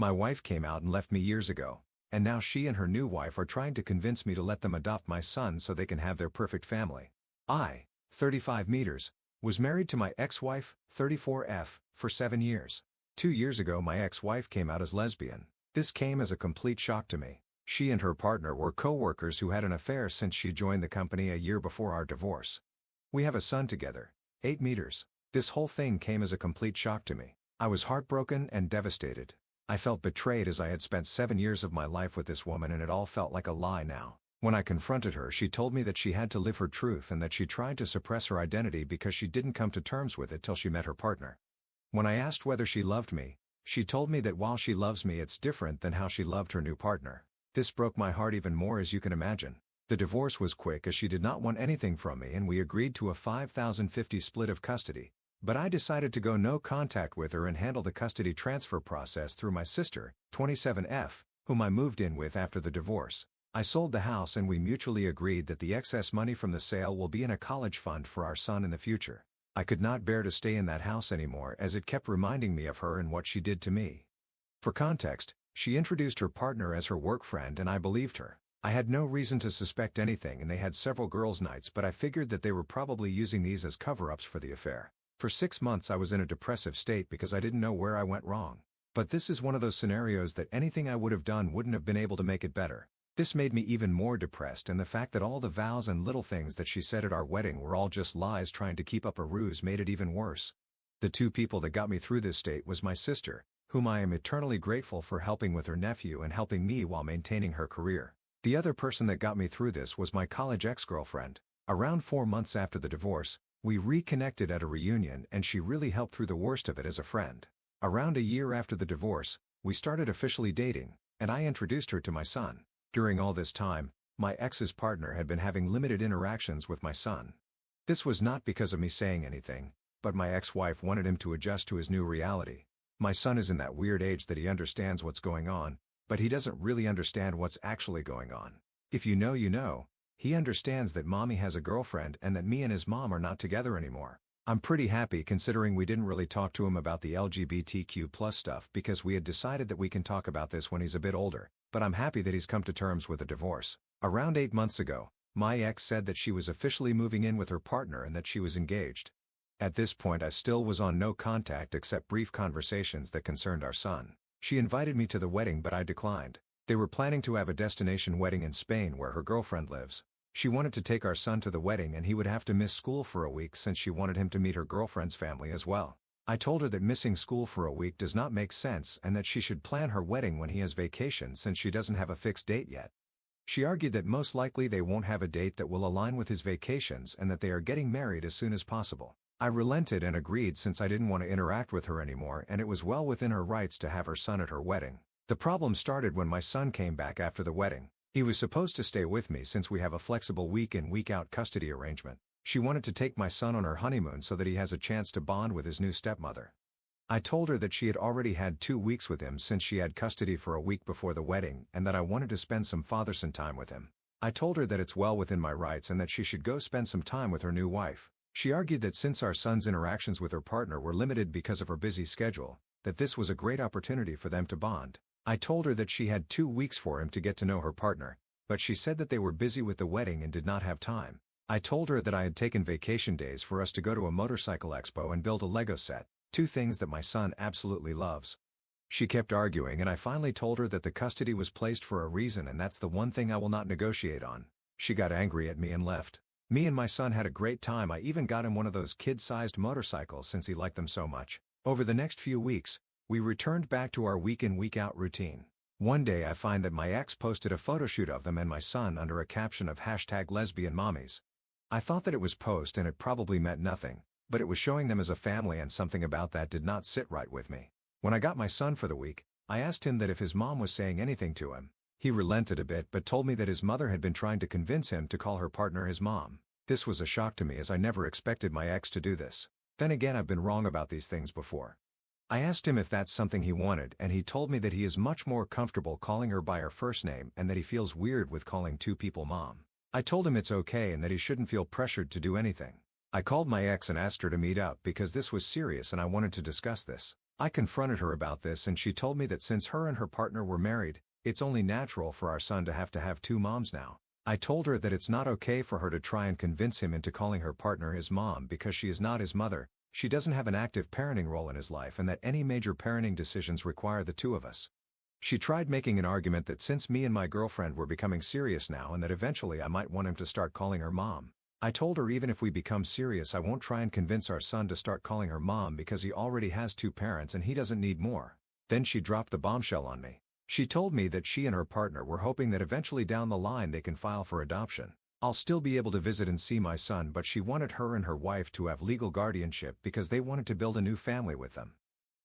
My wife came out and left me years ago, and now she and her new wife are trying to convince me to let them adopt my son so they can have their perfect family. I, 35 meters, was married to my ex-wife, 34F, for 7 years. 2 years ago my ex-wife came out as lesbian. This came as a complete shock to me. She and her partner were co-workers who had an affair since she joined the company a year before our divorce. We have a son together, 8 meters. This whole thing came as a complete shock to me. I was heartbroken and devastated. I felt betrayed as I had spent 7 years of my life with this woman and it all felt like a lie now. When I confronted her, she told me that she had to live her truth and that she tried to suppress her identity because she didn't come to terms with it till she met her partner. When I asked whether she loved me, she told me that while she loves me it's different than how she loved her new partner. This broke my heart even more, as you can imagine. The divorce was quick as she did not want anything from me and we agreed to a 50-50 split of custody, but I decided to go no contact with her and handle the custody transfer process through my sister, 27F, whom I moved in with after the divorce. I sold the house and we mutually agreed that the excess money from the sale will be in a college fund for our son in the future. I could not bear to stay in that house anymore as it kept reminding me of her and what she did to me. For context, she introduced her partner as her work friend and I believed her. I had no reason to suspect anything and they had several girls' nights, but I figured that they were probably using these as cover-ups for the affair. For 6 months I was in a depressive state because I didn't know where I went wrong. But this is one of those scenarios that anything I would have done wouldn't have been able to make it better. This made me even more depressed, and the fact that all the vows and little things that she said at our wedding were all just lies trying to keep up a ruse made it even worse. The two people that got me through this state was my sister, whom I am eternally grateful for helping with her nephew and helping me while maintaining her career. The other person that got me through this was my college ex-girlfriend. Around 4 months after the divorce, we reconnected at a reunion and she really helped through the worst of it as a friend. Around a year after the divorce, we started officially dating, and I introduced her to my son. During all this time, my ex's partner had been having limited interactions with my son. This was not because of me saying anything, but my ex-wife wanted him to adjust to his new reality. My son is in that weird age that he understands what's going on, but he doesn't really understand what's actually going on. If you know, you know. He understands that mommy has a girlfriend and that me and his mom are not together anymore. I'm pretty happy considering we didn't really talk to him about the LGBTQ+ stuff because we had decided that we can talk about this when he's a bit older, but I'm happy that he's come to terms with a divorce. Around 8 months ago, my ex said that she was officially moving in with her partner and that she was engaged. At this point I still was on no contact except brief conversations that concerned our son. She invited me to the wedding but I declined. They were planning to have a destination wedding in Spain where her girlfriend lives. She wanted to take our son to the wedding and he would have to miss school for a week since she wanted him to meet her girlfriend's family as well. I told her that missing school for a week does not make sense and that she should plan her wedding when he has vacation since she doesn't have a fixed date yet. She argued that most likely they won't have a date that will align with his vacations and that they are getting married as soon as possible. I relented and agreed since I didn't want to interact with her anymore and it was well within her rights to have her son at her wedding. The problem started when my son came back after the wedding. He was supposed to stay with me since we have a flexible week-in week-out custody arrangement. She wanted to take my son on her honeymoon so that he has a chance to bond with his new stepmother. I told her that she had already had 2 weeks with him since she had custody for a week before the wedding and that I wanted to spend some father-son time with him. I told her that it's well within my rights and that she should go spend some time with her new wife. She argued that since our son's interactions with her partner were limited because of her busy schedule, that this was a great opportunity for them to bond. I told her that she had 2 weeks for him to get to know her partner, but she said that they were busy with the wedding and did not have time. I told her that I had taken vacation days for us to go to a motorcycle expo and build a Lego set, 2 things that my son absolutely loves. She kept arguing and I finally told her that the custody was placed for a reason and that's the one thing I will not negotiate on. She got angry at me and left. Me and my son had a great time. I even got him one of those kid-sized motorcycles since he liked them so much. Over the next few weeks, we returned back to our week-in week-out routine. One day I find that my ex posted a photoshoot of them and my son under a caption of #lesbianmommies. I thought that it was post and it probably meant nothing, but it was showing them as a family and something about that did not sit right with me. When I got my son for the week, I asked him that if his mom was saying anything to him. He relented a bit but told me that his mother had been trying to convince him to call her partner his mom. This was a shock to me as I never expected my ex to do this. Then again, I've been wrong about these things before. I asked him if that's something he wanted and he told me that he is much more comfortable calling her by her first name and that he feels weird with calling 2 people mom. I told him it's okay and that he shouldn't feel pressured to do anything. I called my ex and asked her to meet up because this was serious and I wanted to discuss this. I confronted her about this and she told me that since her and her partner were married, it's only natural for our son to have two moms now. I told her that it's not okay for her to try and convince him into calling her partner his mom because she is not his mother, she doesn't have an active parenting role in his life, and that any major parenting decisions require the two of us. She tried making an argument that since me and my girlfriend were becoming serious now and that eventually I might want him to start calling her mom. I told her even if we become serious I won't try and convince our son to start calling her mom because he already has two parents and he doesn't need more. Then she dropped the bombshell on me. She told me that she and her partner were hoping that eventually down the line they can file for adoption. I'll still be able to visit and see my son, but she wanted her and her wife to have legal guardianship because they wanted to build a new family with them.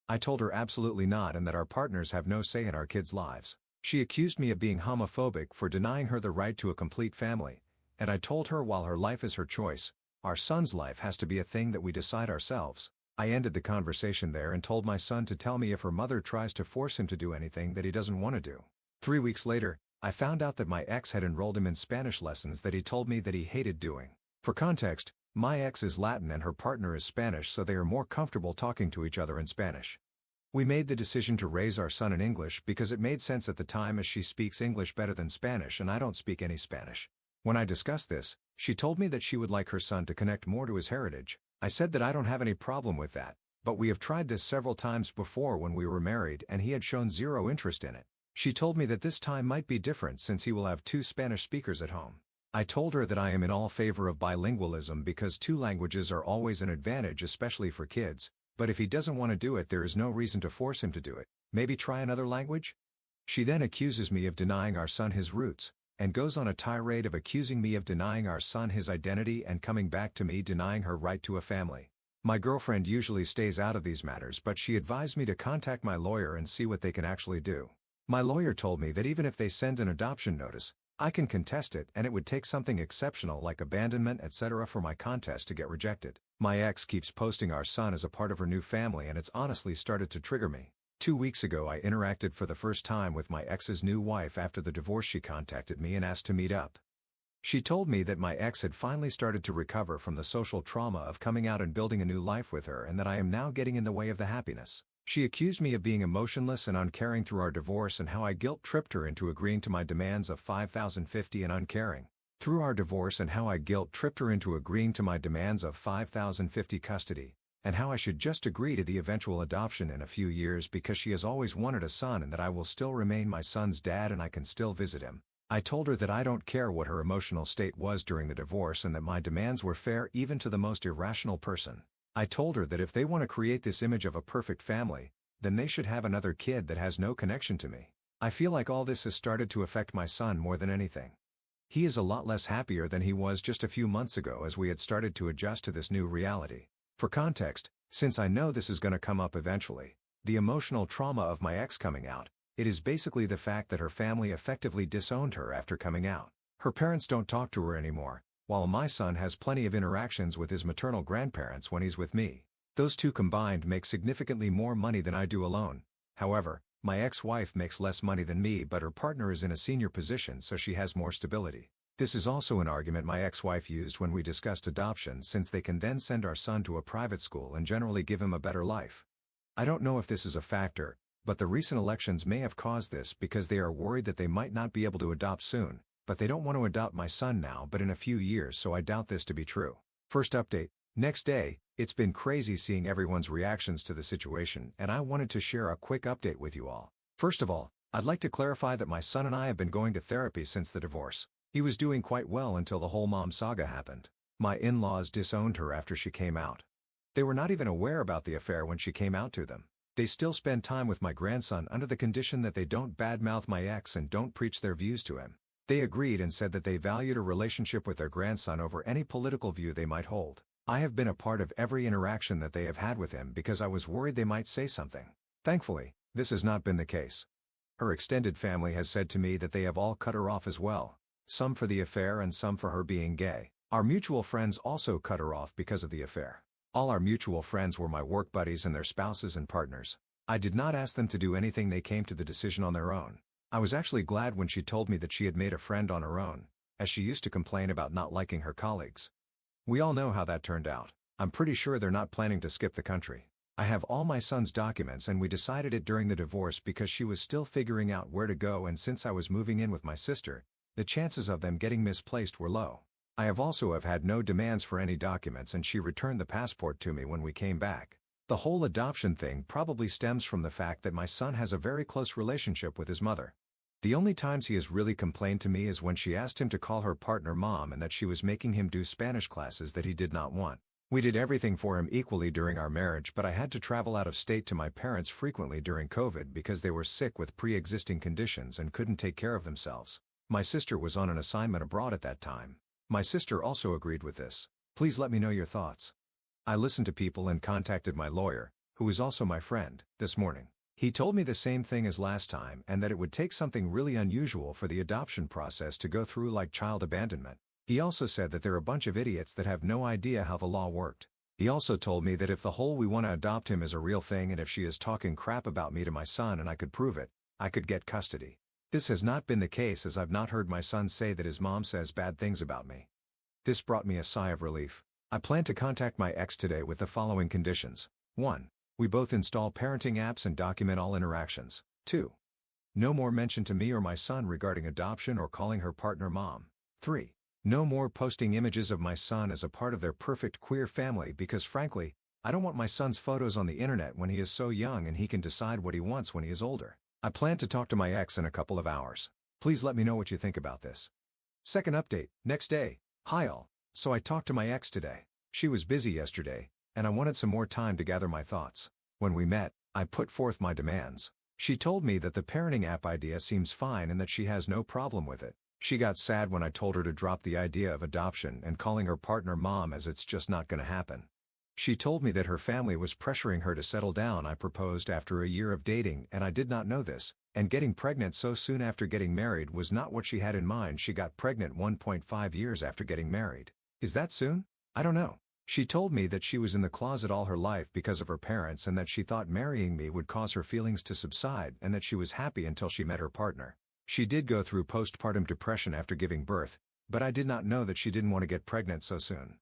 I told her absolutely not and that our partners have no say in our kids' lives. She accused me of being homophobic for denying her the right to a complete family, and I told her while her life is her choice, our son's life has to be a thing that we decide ourselves. I ended the conversation there and told my son to tell me if her mother tries to force him to do anything that he doesn't want to do. 3 weeks later, I found out that my ex had enrolled him in Spanish lessons that he told me that he hated doing. For context, my ex is Latin and her partner is Spanish, so they are more comfortable talking to each other in Spanish. We made the decision to raise our son in English because it made sense at the time, as she speaks English better than Spanish and I don't speak any Spanish. When I discussed this, she told me that she would like her son to connect more to his heritage. I said that I don't have any problem with that, but we have tried this several times before when we were married and he had shown zero interest in it. She told me that this time might be different since he will have two Spanish speakers at home. I told her that I am in all favor of bilingualism because two languages are always an advantage, especially for kids, but if he doesn't want to do it there is no reason to force him to do it. Maybe try another language? She then accuses me of denying our son his roots, and goes on a tirade of accusing me of denying our son his identity and coming back to me denying her right to a family. My girlfriend usually stays out of these matters, but she advised me to contact my lawyer and see what they can actually do. My lawyer told me that even if they send an adoption notice, I can contest it and it would take something exceptional like abandonment etc. for my contest to get rejected. My ex keeps posting our son as a part of her new family and it's honestly started to trigger me. 2 weeks ago I interacted for the first time with my ex's new wife after the divorce. She contacted me and asked to meet up. She told me that my ex had finally started to recover from the social trauma of coming out and building a new life with her and that I am now getting in the way of the happiness. She accused me of being emotionless and uncaring through our divorce and how I guilt-tripped her into agreeing to my demands of $5,050 and uncaring. Through our divorce and how I guilt-tripped her into agreeing to my demands of $5,050 custody, and how I should just agree to the eventual adoption in a few years because she has always wanted a son and that I will still remain my son's dad and I can still visit him. I told her that I don't care what her emotional state was during the divorce and that my demands were fair even to the most irrational person. I told her that if they want to create this image of a perfect family, then they should have another kid that has no connection to me. I feel like all this has started to affect my son more than anything. He is a lot less happier than he was just a few months ago as we had started to adjust to this new reality. For context, since I know this is going to come up eventually, the emotional trauma of my ex coming out, it is basically the fact that her family effectively disowned her after coming out. Her parents don't talk to her anymore, while my son has plenty of interactions with his maternal grandparents when he's with me. Those two combined make significantly more money than I do alone. However, my ex-wife makes less money than me, but her partner is in a senior position so she has more stability. This is also an argument my ex-wife used when we discussed adoption, since they can then send our son to a private school and generally give him a better life. I don't know if this is a factor, but the recent elections may have caused this because they are worried that they might not be able to adopt soon, but they don't want to adopt my son now but in a few years, so I doubt this to be true. First update. Next day, it's been crazy seeing everyone's reactions to the situation and I wanted to share a quick update with you all. First of all, I'd like to clarify that my son and I have been going to therapy since the divorce. He was doing quite well until the whole mom saga happened. My in-laws disowned her after she came out. They were not even aware about the affair when she came out to them. They still spend time with my grandson under the condition that they don't badmouth my ex and don't preach their views to him. They agreed and said that they valued a relationship with their grandson over any political view they might hold. I have been a part of every interaction that they have had with him because I was worried they might say something. Thankfully, this has not been the case. Her extended family has said to me that they have all cut her off as well. Some for the affair and some for her being gay. Our mutual friends also cut her off because of the affair. All our mutual friends were my work buddies and their spouses and partners. I did not ask them to do anything, they came to the decision on their own. I was actually glad when she told me that she had made a friend on her own, as she used to complain about not liking her colleagues. We all know how that turned out. I'm pretty sure they're not planning to skip the country. I have all my son's documents and we decided it during the divorce because she was still figuring out where to go, and since I was moving in with my sister, the chances of them getting misplaced were low. I have had no demands for any documents and she returned the passport to me when we came back. The whole adoption thing probably stems from the fact that my son has a very close relationship with his mother. The only times he has really complained to me is when she asked him to call her partner mom and that she was making him do Spanish classes that he did not want. We did everything for him equally during our marriage, but I had to travel out of state to my parents frequently during COVID because they were sick with pre-existing conditions and couldn't take care of themselves. My sister was on an assignment abroad at that time. My sister also agreed with this. Please let me know your thoughts. I listened to people and contacted my lawyer, who is also my friend, this morning. He told me the same thing as last time and that it would take something really unusual for the adoption process to go through, like child abandonment. He also said that they're a bunch of idiots that have no idea how the law worked. He also told me that if the whole "we want to adopt him" is a real thing and if she is talking crap about me to my son and I could prove it, I could get custody. This has not been the case, as I've not heard my son say that his mom says bad things about me. This brought me a sigh of relief. I plan to contact my ex today with the following conditions. 1. We both install parenting apps and document all interactions. 2. No more mention to me or my son regarding adoption or calling her partner mom. 3. No more posting images of my son as a part of their perfect queer family because frankly, I don't want my son's photos on the internet when he is so young and he can decide what he wants when he is older. I plan to talk to my ex in a couple of hours. Please let me know what you think about this. Second update, next day. Hi all. So I talked to my ex today. She was busy yesterday, and I wanted some more time to gather my thoughts. When we met, I put forth my demands. She told me that the parenting app idea seems fine and that she has no problem with it. She got sad when I told her to drop the idea of adoption and calling her partner mom, as it's just not gonna happen. She told me that her family was pressuring her to settle down. I proposed after a year of dating and I did not know this, and getting pregnant so soon after getting married was not what she had in mind. She got pregnant 1.5 years after getting married. Is that soon? I don't know. She told me that she was in the closet all her life because of her parents and that she thought marrying me would cause her feelings to subside and that she was happy until she met her partner. She did go through postpartum depression after giving birth, but I did not know that she didn't want to get pregnant so soon.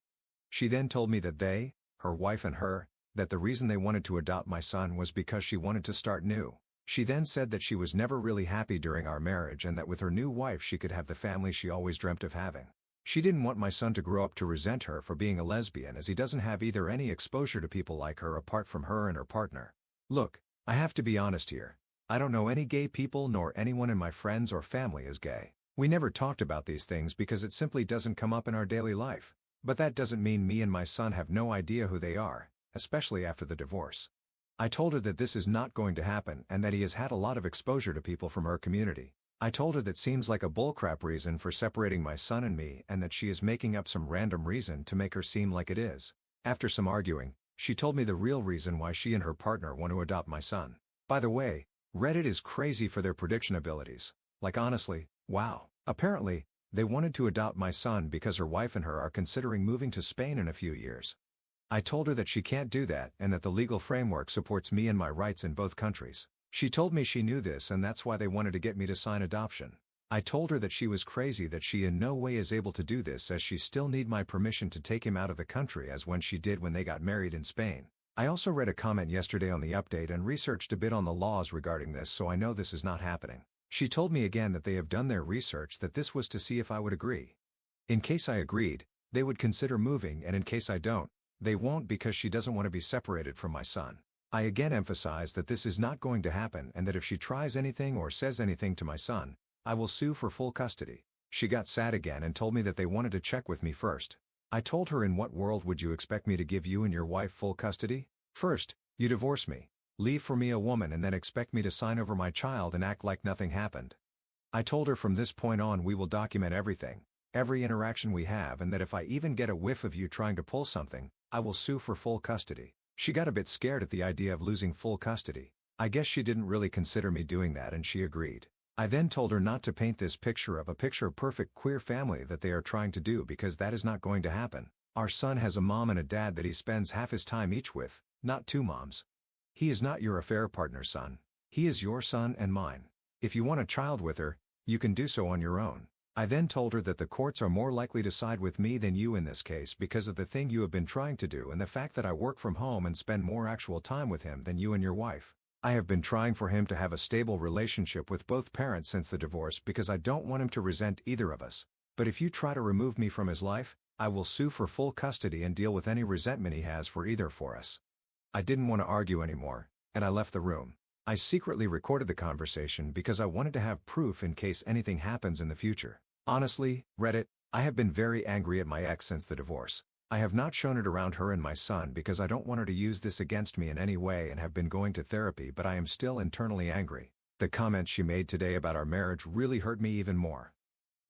She then told me that they, her wife and her, that the reason they wanted to adopt my son was because she wanted to start new. She then said that she was never really happy during our marriage and that with her new wife she could have the family she always dreamt of having. She didn't want my son to grow up to resent her for being a lesbian, as he doesn't have either any exposure to people like her apart from her and her partner. Look, I have to be honest here. I don't know any gay people nor anyone in my friends or family is gay. We never talked about these things because it simply doesn't come up in our daily life. But that doesn't mean me and my son have no idea who they are, especially after the divorce. I told her that this is not going to happen and that he has had a lot of exposure to people from her community. I told her that seems like a bullcrap reason for separating my son and me and that she is making up some random reason to make her seem like it is. After some arguing, she told me the real reason why she and her partner want to adopt my son. By the way, Reddit is crazy for their prediction abilities. Like honestly, wow. Apparently, they wanted to adopt my son because her wife and her are considering moving to Spain in a few years. I told her that she can't do that and that the legal framework supports me and my rights in both countries. She told me she knew this and that's why they wanted to get me to sign adoption. I told her that she was crazy, that she in no way is able to do this as she still need my permission to take him out of the country as when she did when they got married in Spain. I also read a comment yesterday on the update and researched a bit on the laws regarding this, so I know this is not happening. She told me again that they have done their research, that this was to see if I would agree. In case I agreed, they would consider moving, and in case I don't, they won't because she doesn't want to be separated from my son. I again emphasize that this is not going to happen and that if she tries anything or says anything to my son, I will sue for full custody. She got sad again and told me that they wanted to check with me first. I told her, in what world would you expect me to give you and your wife full custody? First, you divorce me, leave for me a woman, and then expect me to sign over my child and act like nothing happened. I told her from this point on we will document everything, every interaction we have, and that if I even get a whiff of you trying to pull something, I will sue for full custody. She got a bit scared at the idea of losing full custody. I guess she didn't really consider me doing that and she agreed. I then told her not to paint this picture of perfect queer family that they are trying to do, because that is not going to happen. Our son has a mom and a dad that he spends half his time each with, not two moms. He is not your affair partner's son. He is your son and mine. If you want a child with her, you can do so on your own. I then told her that the courts are more likely to side with me than you in this case because of the thing you have been trying to do and the fact that I work from home and spend more actual time with him than you and your wife. I have been trying for him to have a stable relationship with both parents since the divorce because I don't want him to resent either of us. But if you try to remove me from his life, I will sue for full custody and deal with any resentment he has for either for us. I didn't want to argue anymore, and I left the room. I secretly recorded the conversation because I wanted to have proof in case anything happens in the future. Honestly, Reddit, I have been very angry at my ex since the divorce. I have not shown it around her and my son because I don't want her to use this against me in any way and have been going to therapy, but I am still internally angry. The comments she made today about our marriage really hurt me even more.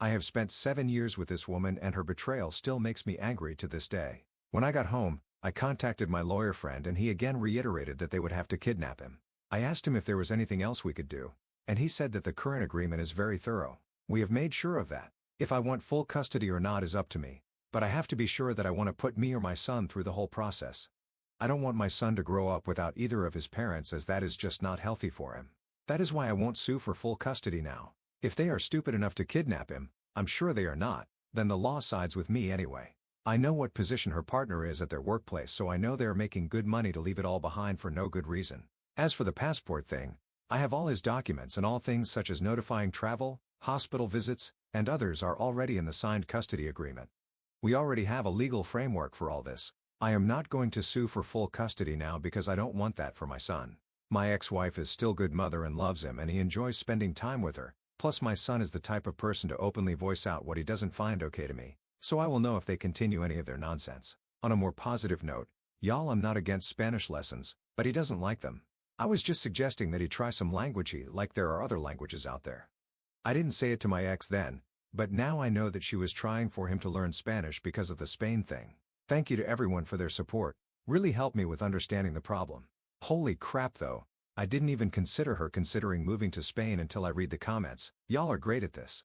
I have spent 7 years with this woman and her betrayal still makes me angry to this day. When I got home, I contacted my lawyer friend and he again reiterated that they would have to kidnap him. I asked him if there was anything else we could do, and he said that the current agreement is very thorough. We have made sure of that. If I want full custody or not is up to me, but I have to be sure that I want to put me or my son through the whole process. I don't want my son to grow up without either of his parents as that is just not healthy for him. That is why I won't sue for full custody now. If they are stupid enough to kidnap him, I'm sure they are not, then the law sides with me anyway. I know what position her partner is at their workplace, so I know they are making good money to leave it all behind for no good reason. As for the passport thing, I have all his documents and all things such as notifying travel, hospital visits, and others are already in the signed custody agreement. We already have a legal framework for all this. I am not going to sue for full custody now because I don't want that for my son. My ex-wife is still good mother and loves him and he enjoys spending time with her, plus my son is the type of person to openly voice out what he doesn't find okay to me, so I will know if they continue any of their nonsense. On a more positive note, y'all, I'm not against Spanish lessons, but he doesn't like them. I was just suggesting that he try some language like there are other languages out there. I didn't say it to my ex then, but now I know that she was trying for him to learn Spanish because of the Spain thing. Thank you to everyone for their support, really helped me with understanding the problem. Holy crap though, I didn't even consider her considering moving to Spain until I read the comments. Y'all are great at this.